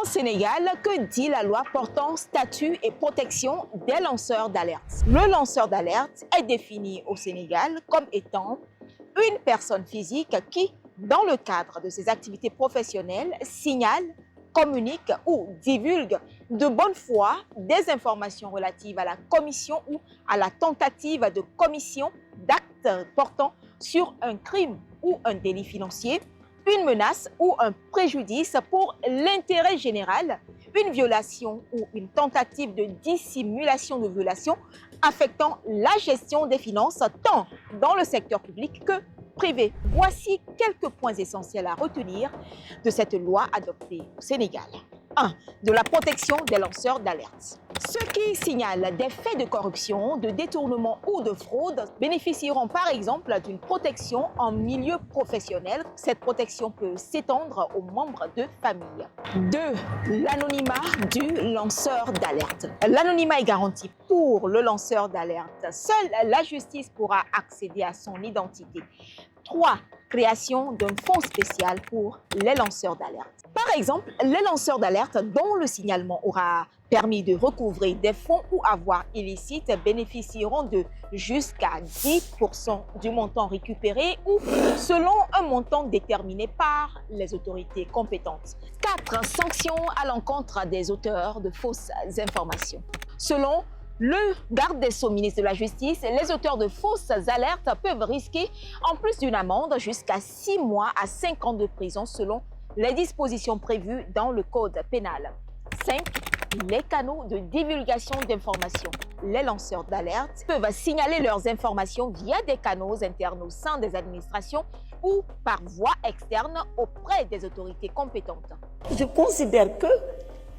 Sénégal, que dit la loi portant statut et protection des lanceurs d'alerte? Le lanceur d'alerte est défini au Sénégal comme étant une personne physique qui, dans le cadre de ses activités professionnelles, signale, communique ou divulgue de bonne foi des informations relatives à la commission ou à la tentative de commission d'actes portant sur un crime ou un délit financier, une menace ou un préjudice pour l'intérêt général, une violation ou une tentative de dissimulation de violation affectant la gestion des finances tant dans le secteur public que privé. Voici quelques points essentiels à retenir de cette loi adoptée au Sénégal. 1. De la protection des lanceurs d'alerte. Ceux qui signalent des faits de corruption, de détournement ou de fraude bénéficieront par exemple d'une protection en milieu professionnel. Cette protection peut s'étendre aux membres de famille. 2. L'anonymat du lanceur d'alerte. L'anonymat est garanti pour le lanceur d'alerte. Seule la justice pourra accéder à son identité. 3. Création d'un fonds spécial pour les lanceurs d'alerte. Par exemple, les lanceurs d'alerte dont le signalement aura permis de recouvrer des fonds ou avoirs illicites bénéficieront de jusqu'à 10% du montant récupéré ou selon un montant déterminé par les autorités compétentes. 4. Sanctions à l'encontre des auteurs de fausses informations. Selon le garde des Sceaux, ministre de la Justice, les auteurs de fausses alertes peuvent risquer, en plus d'une amende, jusqu'à 6 mois à 5 ans de prison selon les dispositions prévues dans le Code pénal. 5. Les canaux de divulgation d'informations. Les lanceurs d'alerte peuvent signaler leurs informations via des canaux internes au sein des administrations ou par voie externe auprès des autorités compétentes. Je considère que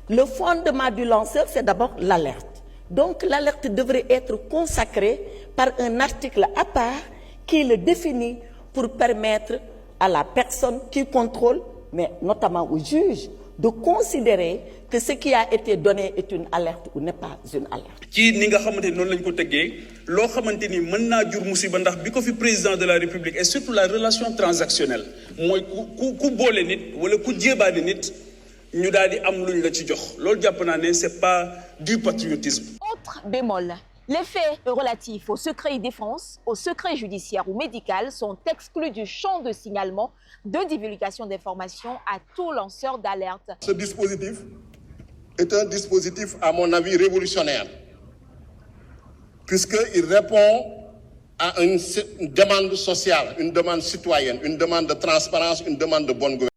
le fondement du lanceur, c'est d'abord l'alerte. Donc l'alerte devrait être consacrée par un article à part qui le définit pour permettre à la personne qui contrôle, mais notamment au juge, de considérer que ce qui a été donné est une alerte ou n'est pas une alerte. ci ni nga xamante non lañ ko teggee loo xamante ni mën naa jur musiba ndax bi ko fi président de la République et surtout la relation transactionnelle mooy ku boole nit wala ku jébaane nit ñu daal di am luñ la ci jox loolu jàpp naa ne c'est pas du patriotisme. Autre bémol. Les faits relatifs au secret défense, au secret judiciaire ou médical sont exclus du champ de signalement de divulgation d'informations à tout lanceur d'alerte. Ce dispositif est un dispositif, à mon avis, révolutionnaire, puisqu'il répond à une demande sociale, une demande citoyenne, une demande de transparence, une demande de bonne gouvernance.